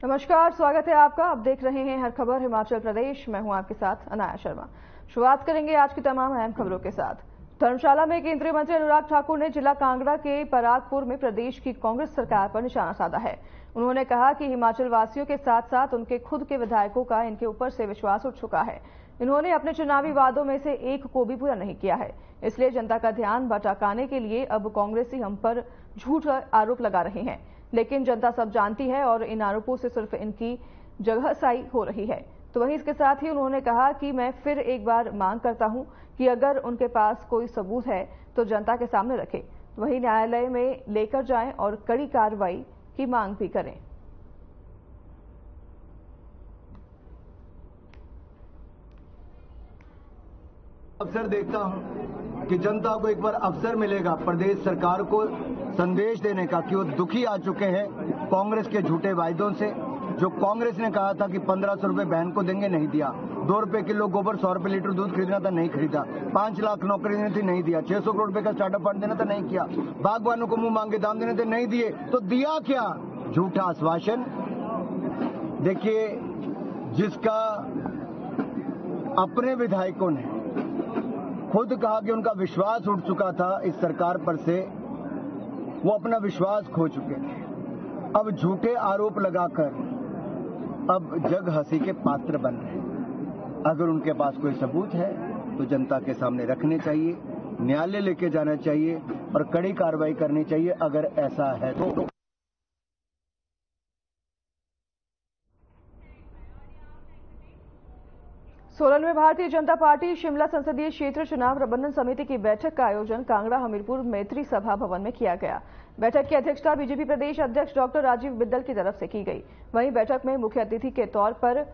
नमस्कार, स्वागत है आपका। आप देख रहे हैं हर खबर हिमाचल प्रदेश। मैं हूं आपके साथ अनाया शर्मा। शुरुआत करेंगे आज की तमाम अहम खबरों के साथ। धर्मशाला में केंद्रीय मंत्री अनुराग ठाकुर ने जिला कांगड़ा के परागपुर में प्रदेश की कांग्रेस सरकार पर निशाना साधा है। उन्होंने कहा कि हिमाचल वासियों के साथ साथ उनके खुद के विधायकों का इनके ऊपर से विश्वास उठ चुका है। इन्होंने अपने चुनावी वादों में से एक को भी पूरा नहीं किया है, इसलिए जनता का ध्यान भटकाने के लिए अब कांग्रेसी हम पर झूठ आरोप लगा रहे हैं। लेकिन जनता सब जानती है और इन आरोपों से सिर्फ इनकी जगहसाई हो रही है। तो वहीं इसके साथ ही उन्होंने कहा कि मैं फिर एक बार मांग करता हूं कि अगर उनके पास कोई सबूत है तो जनता के सामने रखें, वहीं न्यायालय में लेकर जाएं और कड़ी कार्रवाई की मांग भी करें। अवसर देखता हूं कि जनता को एक बार अवसर मिलेगा प्रदेश सरकार को संदेश देने का कि वो दुखी आ चुके हैं कांग्रेस के झूठे वायदों से। जो कांग्रेस ने कहा था कि 1500 रुपए बहन को देंगे, नहीं दिया। 2 रुपए किलो गोबर, 100 रुपए लीटर दूध खरीदना था, नहीं खरीदा। 5 लाख नौकरी देनी थी, नहीं दिया। 600 करोड़ रुपए का स्टार्टअप फंड देना था, नहीं किया। बागवानों को मुंह मांगे दाम देने थे, नहीं दिए। तो दिया क्या? झूठा आश्वासन। देखिए, जिसका अपने विधायकों ने खुद कहा कि उनका विश्वास उठ चुका था इस सरकार पर से, वो अपना विश्वास खो चुके थे। अब झूठे आरोप लगाकर अब जग हंसी के पात्र बन रहे हैं। अगर उनके पास कोई सबूत है तो जनता के सामने रखने चाहिए, न्यायालय लेके जाना चाहिए और कड़ी कार्रवाई करनी चाहिए अगर ऐसा है तो। सोलन में भारतीय जनता पार्टी शिमला संसदीय क्षेत्र चुनाव प्रबंधन समिति की बैठक का आयोजन कांगड़ा हमीरपुर मैत्री सभा भवन में किया गया। बैठक की अध्यक्षता बीजेपी प्रदेश अध्यक्ष डॉक्टर राजीव बिंदल की तरफ से की गई। वहीं बैठक में मुख्य अतिथि के तौर पर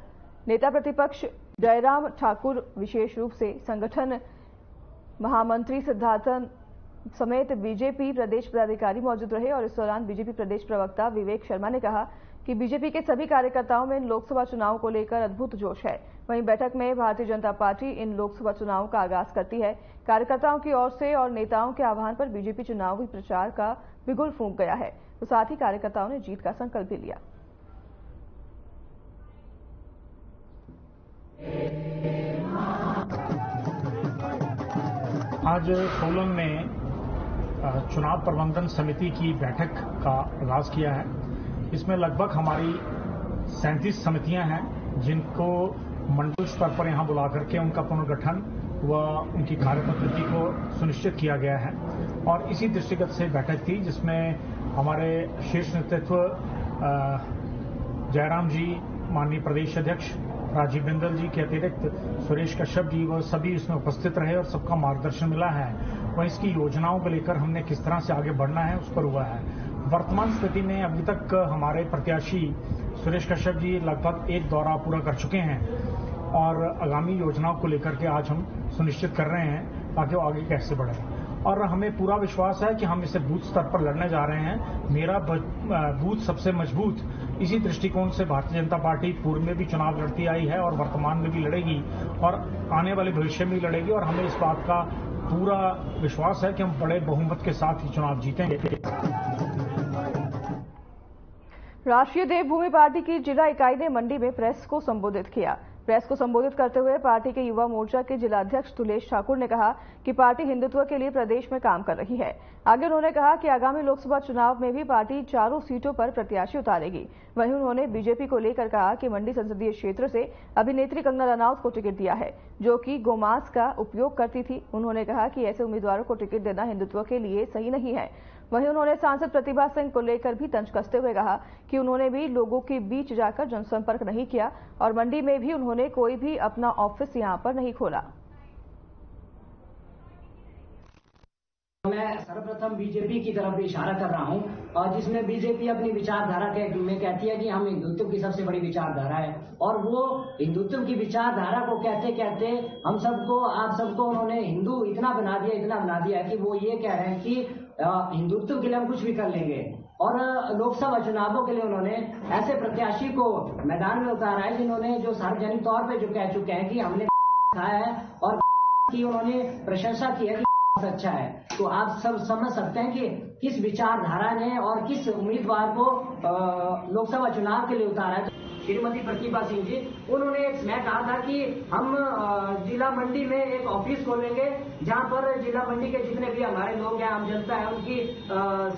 नेता प्रतिपक्ष जयराम ठाकुर, विशेष रूप से संगठन महामंत्री सिद्धार्थन समेत बीजेपी प्रदेश पदाधिकारी मौजूद रहे। और इस दौरान बीजेपी प्रदेश प्रवक्ता विवेक शर्मा ने कहा कि बीजेपी के सभी कार्यकर्ताओं में इन लोकसभा चुनाव को लेकर अद्भुत जोश है। वहीं बैठक में भारतीय जनता पार्टी इन लोकसभा चुनावों का आगाज करती है। कार्यकर्ताओं की ओर से और नेताओं के आह्वान पर बीजेपी चुनावी प्रचार का बिगुल फूंक गया है। तो साथ ही कार्यकर्ताओं ने जीत का संकल्प भी लिया। आज सोलन में चुनाव प्रबंधन समिति की बैठक का आगाज किया है। इसमें लगभग हमारी 37 समितियां हैं जिनको मंडल स्तर पर यहां बुला करके उनका पुनर्गठन व उनकी कार्यपद्धति को सुनिश्चित किया गया है। और इसी दृष्टिगत से बैठक थी जिसमें हमारे शीर्ष नेतृत्व जयराम जी, माननीय प्रदेश अध्यक्ष राजीव बिंदल जी के अतिरिक्त सुरेश कश्यप जी, वो सभी इसमें उपस्थित रहे और सबका मार्गदर्शन मिला है। वह इसकी योजनाओं को लेकर हमने किस तरह से आगे बढ़ना है उस पर हुआ है। वर्तमान स्थिति में अभी तक हमारे प्रत्याशी सुरेश कश्यप जी लगभग एक दौरा पूरा कर चुके हैं और आगामी योजनाओं को लेकर के आज हम सुनिश्चित कर रहे हैं ताकि वो आगे कैसे बढ़े। और हमें पूरा विश्वास है कि हम इसे बूथ स्तर पर लड़ने जा रहे हैं। मेरा बूथ सबसे मजबूत, इसी दृष्टिकोण से भारतीय जनता पार्टी पूर्व में भी चुनाव लड़ती आई है और वर्तमान में भी लड़ेगी और आने वाले भविष्य में भी लड़ेगी। और हमें इस बात का पूरा विश्वास है कि हम बड़े बहुमत के साथ ही चुनाव जीतेंगे। राष्ट्रीय देवभूमि पार्टी की जिला इकाई ने मंडी में प्रेस को संबोधित किया। प्रेस को संबोधित करते हुए पार्टी के युवा मोर्चा के जिला अध्यक्ष तुलेश ठाकुर ने कहा कि पार्टी हिंदुत्व के लिए प्रदेश में काम कर रही है। आगे उन्होंने कहा कि आगामी लोकसभा चुनाव में भी पार्टी चारों सीटों पर प्रत्याशी उतारेगी। वहीं उन्होंने बीजेपी को लेकर कहा कि मंडी संसदीय क्षेत्र से अभिनेत्री कंगना रनौत को टिकट दिया है, जो कि गोमांस का उपयोग करती थी। उन्होंने कहा कि ऐसे उम्मीदवारों को टिकट देना हिंदुत्व के लिए सही नहीं है। वहीं उन्होंने सांसद प्रतिभा सिंह को लेकर भी तंज कसते हुए कहा कि उन्होंने भी लोगों के बीच जाकर जनसंपर्क नहीं किया और मंडी में भी उन्होंने कोई भी अपना ऑफिस यहां पर नहीं खोला। मैं सर्वप्रथम बीजेपी की तरफ इशारा कर रहा हूं और जिसमें बीजेपी अपनी विचारधारा में कहती है कि हम हिंदुत्व की सबसे बड़ी विचारधारा है और वो हिंदुत्व की विचारधारा को कहते कहते हम सबको, आप सबको उन्होंने हिंदू इतना बना दिया कि वो ये कह रहे हैं कि हिंदुत्व के लिए हम कुछ भी कर लेंगे। और लोकसभा चुनावों के लिए उन्होंने ऐसे प्रत्याशी को मैदान में उतारा है जिन्होंने जो सार्वजनिक तौर पे जो कह चुके हैं कि हमने खाया है और की उन्होंने प्रशंसा की है कि अच्छा है। तो आप सब समझ सकते हैं कि किस विचारधारा ने और किस उम्मीदवार को लोकसभा चुनाव के लिए उतारा है। श्रीमती प्रतिभा सिंह जी, उन्होंने मैं कहा था कि हम जिला मंडी में एक ऑफिस खोलेंगे जहां पर जिला मंडी के जितने भी हमारे लोग हैं, आम जनता है, उनकी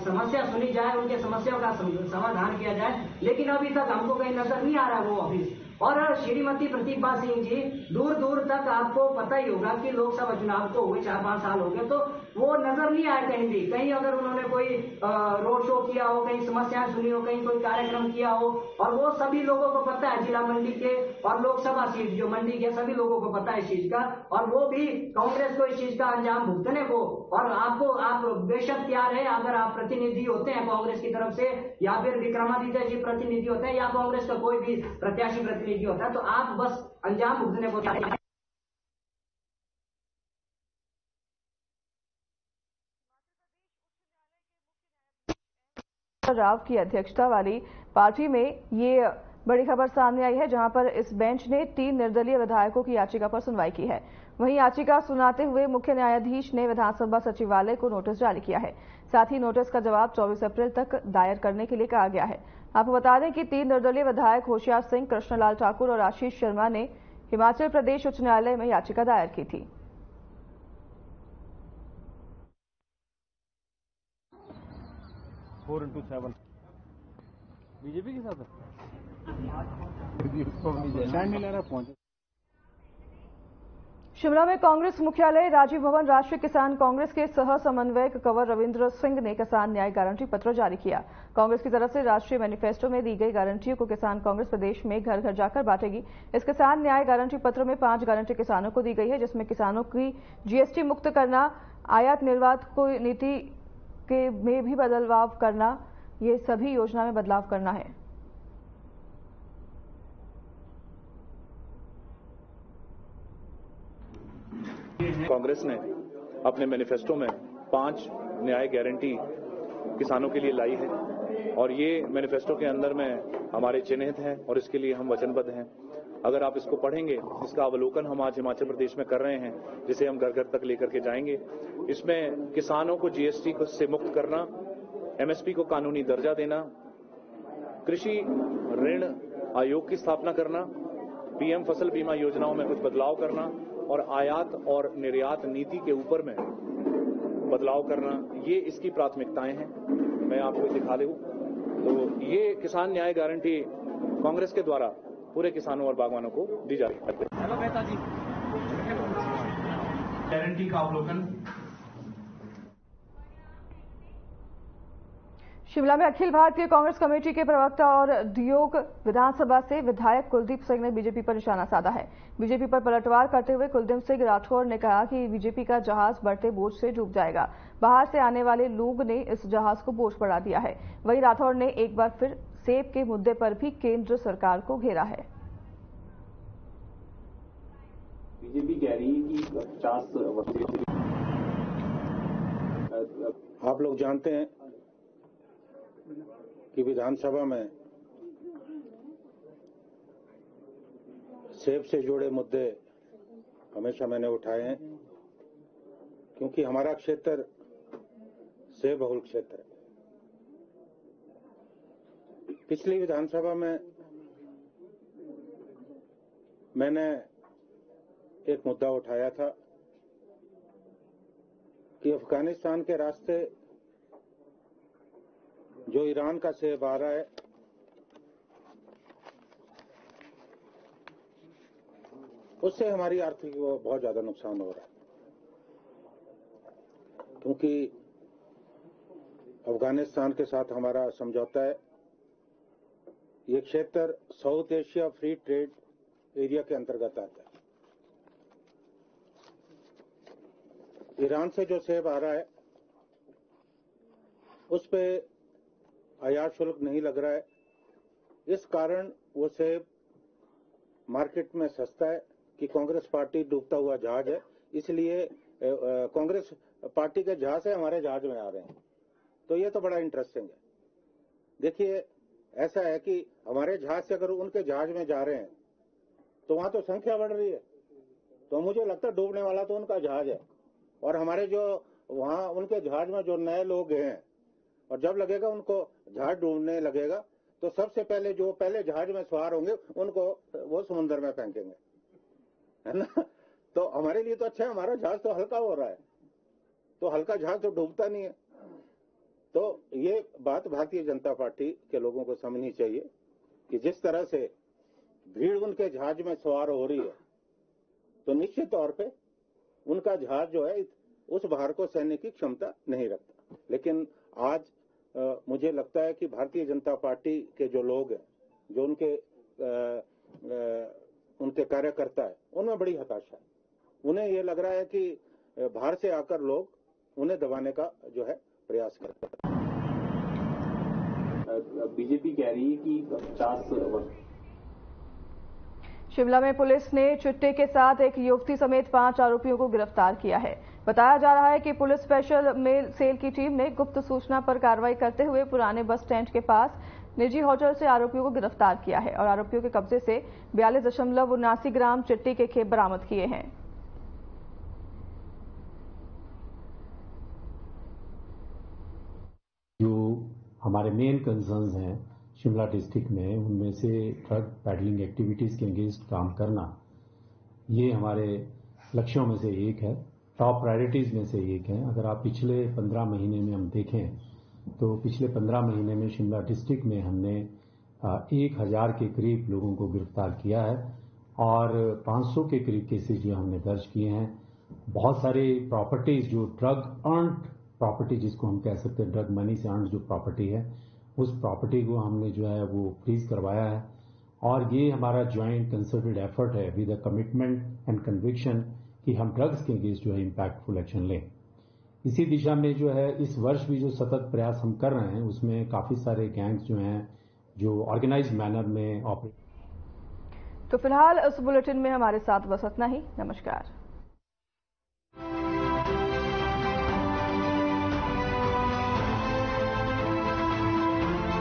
समस्या सुनी जाए, उनके समस्याओं का समाधान किया जाए। लेकिन अभी तक हमको कहीं नजर नहीं आ रहा वो ऑफिस। और श्रीमती प्रतिभा सिंह जी, दूर दूर तक आपको पता ही होगा कि लोकसभा चुनाव को हुए 4-5 साल हो गए, तो वो नजर नहीं आए कहीं भी। कहीं अगर उन्होंने कोई रोड शो किया हो, कहीं समस्याएं सुनी हो, कहीं कोई कार्यक्रम किया हो, और वो सभी लोगों को पता है, जिला मंडी के और लोकसभा सीट जो मंडी के सभी लोगों को पता है इस चीज का, और वो भी कांग्रेस को इस चीज का अंजाम भुगतने को। और आप बेशक तैयार है, अगर आप प्रतिनिधि होते हैं कांग्रेस की तरफ से, या फिर विक्रमादित्य जी प्रतिनिधि होते हैं, या कांग्रेस का कोई भी प्रत्याशी प्रतिनिधि होता है, तो आप बस अंजाम भुगतने को तैयार हैं। राव की अध्यक्षता वाली पार्टी में ये बड़ी खबर सामने आई है, जहां पर इस बेंच ने 3 निर्दलीय विधायकों की याचिका पर सुनवाई की है। वहीं याचिका सुनाते हुए मुख्य न्यायाधीश ने विधानसभा सचिवालय को नोटिस जारी किया है। साथ ही नोटिस का जवाब 24 अप्रैल तक दायर करने के लिए कहा गया है। आपको बता दें कि 3 निर्दलीय विधायक होशियार सिंह, कृष्णलाल ठाकुर और आशीष शर्मा ने हिमाचल प्रदेश उच्च न्यायालय में याचिका दायर की थी। 4x7 बीजेपी के साथ है। शिमला में कांग्रेस मुख्यालय राजीव भवन राष्ट्रीय किसान कांग्रेस के सह समन्वयक कंवर रविंद्र सिंह ने किसान न्याय गारंटी पत्र जारी किया। कांग्रेस की तरफ से राष्ट्रीय मैनिफेस्टो में दी गई गारंटियों को किसान कांग्रेस प्रदेश में घर घर जाकर बांटेगी। इस किसान न्याय गारंटी पत्र में 5 गारंटी किसानों को दी गई है, जिसमें किसानों की जीएसटी मुक्त करना, आयात निर्यात को नीति के में भी बदलाव करना, ये सभी योजना में बदलाव करना है। कांग्रेस ने अपने मैनिफेस्टो में 5 न्याय गारंटी किसानों के लिए लाई है, और ये मैनिफेस्टो के अंदर में हमारे चिन्हित हैं और इसके लिए हम वचनबद्ध हैं। अगर आप इसको पढ़ेंगे, इसका अवलोकन हम आज हिमाचल प्रदेश में कर रहे हैं, जिसे हम घर घर तक लेकर के जाएंगे। इसमें किसानों को जीएसटी से मुक्त करना, एमएसपी को कानूनी दर्जा देना, कृषि ऋण आयोग की स्थापना करना, पीएम फसल बीमा योजनाओं में कुछ बदलाव करना, और आयात और निर्यात नीति के ऊपर में बदलाव करना, ये इसकी प्राथमिकताएं हैं। मैं आपको दिखा दूं तो ये किसान न्याय गारंटी कांग्रेस के द्वारा पूरे किसानों और बागवानों को दी जा रही है। हेलो मेहता जी, गारंटी का अवलोकन। शिमला में अखिल भारतीय कांग्रेस कमेटी के प्रवक्ता और दियोग विधानसभा से विधायक कुलदीप सिंह ने बीजेपी पर निशाना साधा है। बीजेपी पर पलटवार करते हुए कुलदीप सिंह राठौर ने कहा कि बीजेपी का जहाज बढ़ते बोझ से डूब जाएगा। बाहर से आने वाले लोग ने इस जहाज को बोझ बढ़ा दिया है। वहीं राठौर ने एक बार फिर सेब के मुद्दे पर भी केंद्र सरकार को घेरा है। बीजेपी कह रही है कि 50 वर्ष आप लोग जानते हैं कि विधानसभा में सेब से जुड़े मुद्दे हमेशा मैंने उठाए हैं, क्योंकि हमारा क्षेत्र सेब बहुल क्षेत्र है। पिछली विधानसभा में मैंने एक मुद्दा उठाया था कि अफगानिस्तान के रास्ते जो ईरान का सेब आ रहा है, उससे हमारी आर्थिक को बहुत ज्यादा नुकसान हो रहा है, क्योंकि अफगानिस्तान के साथ हमारा समझौता है। ये क्षेत्र south Asia free trade area के अंतर्गत आता है। ईरान से जो सेब आ रहा है उस पे आयात शुल्क नहीं लग रहा है। इस कारण वो सेब मार्केट में सस्ता है कि कांग्रेस पार्टी डूबता हुआ जहाज है, इसलिए कांग्रेस पार्टी के जहाज से हमारे जहाज में आ रहे हैं। तो ये तो बड़ा इंटरेस्टिंग है। देखिए, ऐसा है कि हमारे जहाज से अगर उनके जहाज में जा रहे हैं तो वहां तो संख्या बढ़ रही है, तो मुझे लगता है डूबने वाला तो उनका जहाज है। और हमारे जो वहां उनके जहाज में जो नए लोग हैं और जब लगेगा उनको जहाज डूबने लगेगा तो सबसे पहले जो पहले जहाज में सवार होंगे उनको वो समुद्र में फेंकेंगे, है ना। तो हमारे लिए तो अच्छा है, हमारा जहाज तो हल्का हो रहा है, तो हल्का जहाज तो डूबता नहीं है। तो ये बात भारतीय जनता पार्टी के लोगों को समझनी चाहिए कि जिस तरह से भीड़ उनके जहाज में सवार हो रही है, तो निश्चित तौर पे उनका जहाज जो है उस भार को सहने की क्षमता नहीं रखता। लेकिन आज मुझे लगता है कि भारतीय जनता पार्टी के जो लोग हैं, जो उनके कार्यकर्ता है, उनमें बड़ी हताशा है। उन्हें ये लग रहा है कि बाहर से आकर लोग उन्हें दबाने का जो है प्रयास करते हैं। बीजेपी कह रही है कि 50 शिमला में पुलिस ने चिट्टे के साथ एक युवती समेत 5 आरोपियों को गिरफ्तार किया है। बताया जा रहा है कि पुलिस स्पेशल मेल सेल की टीम ने गुप्त सूचना पर कार्रवाई करते हुए पुराने बस स्टैंड के पास निजी होटल से आरोपियों को गिरफ्तार किया है और आरोपियों के कब्जे से 42.79 ग्राम चिट्टे के खेप बरामद किए हैं। जो हमारे मेन कंसर्न्स हैं शिमला डिस्ट्रिक्ट में, उनमें से ड्रग पैडलिंग एक्टिविटीज़ के अगेंस्ट काम करना, ये हमारे लक्ष्यों में से एक है, टॉप प्रायोरिटीज़ में से एक है। अगर आप पिछले 15 महीने में हम देखें तो पिछले 15 महीने में शिमला डिस्ट्रिक्ट में हमने 1000 के करीब लोगों को गिरफ्तार किया है और 500 के करीब केसेज जो हमने दर्ज किए हैं। बहुत सारी प्रॉपर्टीज़ जो ड्रग अर्न्ड प्रॉपर्टी, जिसको हम कह सकते हैं ड्रग मनी से अर्न्ड जो प्रॉपर्टी है, उस प्रॉपर्टी को हमने जो है वो फ्रीज करवाया है। और ये हमारा ज्वाइंट कंसर्टेड एफर्ट है with a commitment and conviction कि हम ड्रग्स के अगेंस्ट जो है इम्पैक्टफुल एक्शन लें। इसी दिशा में जो है इस वर्ष भी जो सतत प्रयास हम कर रहे हैं, उसमें काफ़ी सारे गैंग्स जो हैं जो ऑर्गेनाइज्ड मैनर में ऑपरेट। तो फिलहाल उस बुलेटिन में हमारे साथ बस इतना ही। नमस्कार।